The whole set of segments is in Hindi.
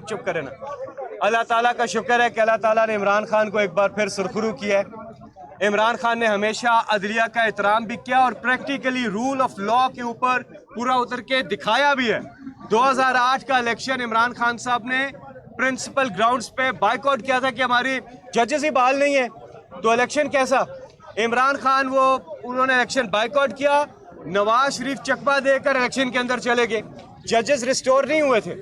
चुप करे ना। अल्लाह ताला का शुक्र है कि अल्लाह ताला ने इमरान खान को एक बार फिर सुरखरू किया है। इमरान खान ने हमेशा अदलिया का एहतराम भी किया और प्रैक्टिकली रूल ऑफ लॉ के ऊपर पूरा उतर के दिखाया भी है। 2008 का इलेक्शन इमरान खान साहब ने प्रिंसिपल ग्राउंड्स पे बाइकआउट किया था कि हमारी जजेस ही बहाल नहीं है, तो इलेक्शन कैसा। इमरान खान उन्होंने इलेक्शन बाइकआउट किया, नवाज शरीफ चकमा देकर इलेक्शन के अंदर चले गए, जजेस रिस्टोर नहीं हुए थे।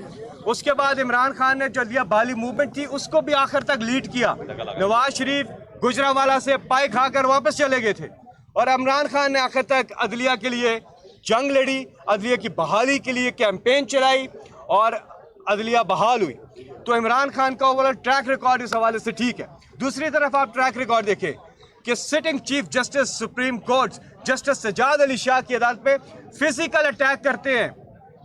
उसके बाद इमरान खान ने जो लिया बाली मूवमेंट थी उसको भी आखिर तक लीड किया। नवाज शरीफ गुजरावाला से पाई खाकर वापस चले गए थे और इमरान खान ने आखिर तक अदलिया के लिए जंग लड़ी, अदलिया की बहाली के लिए कैंपेन चलाई और अदलिया बहाल हुई। तो इमरान खान का ओवरऑल ट्रैक रिकॉर्ड इस हवाले से ठीक है। दूसरी तरफ आप ट्रैक रिकॉर्ड देखें कि sitting chief justice supreme court justice Sajjad Ali Shah की अदालत पे फिजिकल अटैक करते हैं,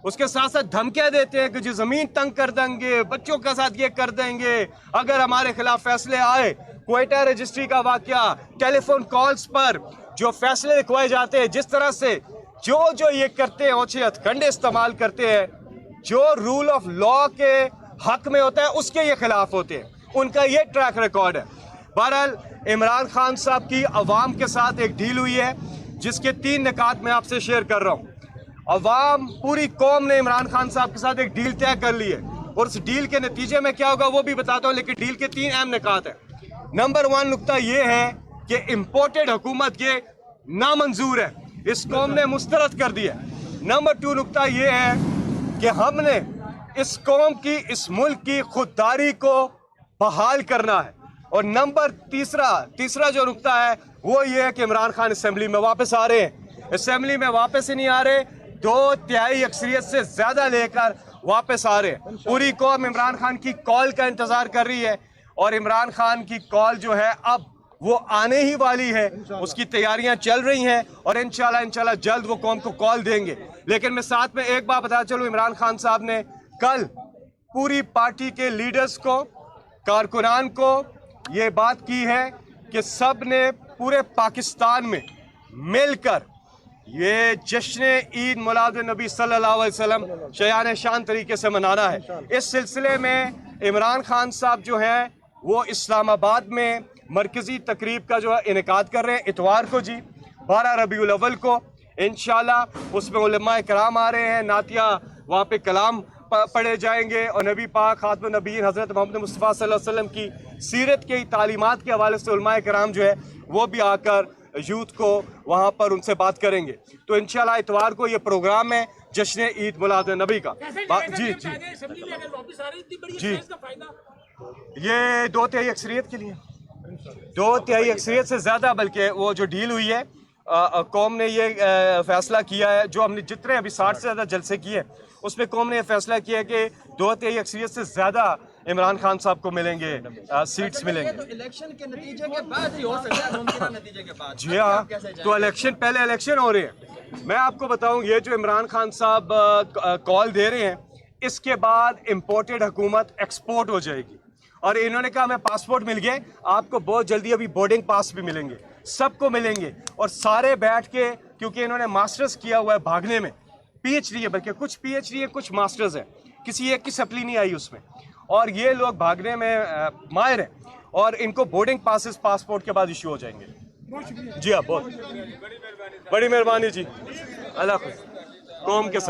उसके साथ साथ धमकियां देते हैं कि जो जमीन तंग कर देंगे, बच्चों के साथ ये कर देंगे, अगर हमारे खिलाफ फैसले आए। क्वेटा रजिस्ट्री का वाकया, टेलीफोन कॉल्स पर जो फैसले लिखवाए जाते हैं, जिस तरह से जो ये करते हैं, ओछे हथकंडे इस्तेमाल करते हैं, जो रूल ऑफ लॉ के हक में होता है उसके ये खिलाफ होते हैं, उनका ये ट्रैक रिकॉर्ड है। बहरहाल इमरान खान साहब की अवाम के साथ एक डील हुई है जिसके 3 निकात मैं आपसे शेयर कर रहा हूँ। अवाम, पूरी कौम ने इमरान खान साहब के साथ एक डील तय कर ली है और उस डील के नतीजे में क्या होगा वो भी बताता हूँ, लेकिन डील के 3 अहम निकात है। नंबर 1 नुकता ये है कि इम्पोर्टेड हुकूमत ये नामंजूर है, इस कौम ने मुस्तरद कर दिया। नंबर 2 नुकता ये है कि हमने इस कौम की, इस मुल्क की खुददारी को बहाल करना है। और नंबर तीसरा जो नुकता है वो ये है कि इमरान खान असेंबली में वापस आ रहे हैं। असेंबली में वापस ही नहीं आ रहे, 2/3 अक्सरियत से ज्यादा लेकर वापस आ रहे हैं। पूरी कौम इमरान खान की कॉल का इंतजार कर रही है और इमरान खान की कॉल जो है अब वो आने ही वाली है, उसकी तैयारियां चल रही हैं और इंशाल्लाह जल्द वो कौम को कॉल देंगे। लेकिन मैं साथ में एक बात बता चलूं, इमरान खान साहब ने कल पूरी पार्टी के लीडर्स को, कारकुनान को ये बात की है कि सब ने पूरे पाकिस्तान में मिलकर ये जश्न ईद मिलाद नबी सल्लल्लाहु अलैहि वसल्लम शयान शान तरीके से मनाना है। इस सिलसिले में इमरान खान साहब जो हैं वो इस्लामाबाद में मरकज़ी तकरीब का जो है इनेकाद कर रहे हैं इतवार को जी, 12 रबीउल अव्वल को इंशाल्लाह। उसमें उलमाए कराम आ रहे हैं, नातिया वहाँ पे कलाम पढ़े जाएंगे और नबी पाक खातमुन नबीय्यीन हज़रत मोहम्मद मुस्तफ़ा सल्लल्लाहु अलैहि वसल्लम की सीरत की तालीमात के हवाले से उलमाए कराम जो है वो भी आकर यूथ को वहाँ पर उनसे बात करेंगे। तो इंशाल्लाह इतवार को ये प्रोग्राम है जश्न ईद मिलाद नबी का। जी ये 2/3 अक्सरियत के लिए, 2/3 अक्सरियत से ज़्यादा, बल्कि वो जो डील हुई है कौम ने ये फैसला किया है, जो हमने जितने अभी 60 से ज़्यादा जलसे किए उसमें कौम ने यह फैसला किया है कि 2/3 अक्सरियत से ज़्यादा इमरान खान साहब को मिलेंगे, सीट्स मिलेंगे। तो इलेक्शन के नतीजे के बाद ही हो सकता है, मुमकिन नतीजे के बाद। जी हाँ, तो पहले इलेक्शन हो रहे हैं। मैं आपको बताऊं, ये जो इमरान खान साहब कॉल दे रहे हैं, इसके बाद इम्पोर्टेड हुकूमत एक्सपोर्ट हो जाएगी और इन्होंने कहा हमें पासपोर्ट मिल गए, आपको बहुत जल्दी अभी बोर्डिंग पास भी मिलेंगे, सबको मिलेंगे और सारे बैठ के, क्योंकि इन्होंने मास्टर्स किया हुआ है भागने में, PhD है, बल्कि कुछ PhD है कुछ मास्टर्स है, किसी एक की सप्ली नहीं आई उसमें, और ये लोग भागने में माहिर हैं और इनको बोर्डिंग पासेस पासपोर्ट के बाद इशू हो जाएंगे। जी हाँ, बहुत बड़ी मेहरबानी जी, अल्लाह हाफ़िज़। कौम के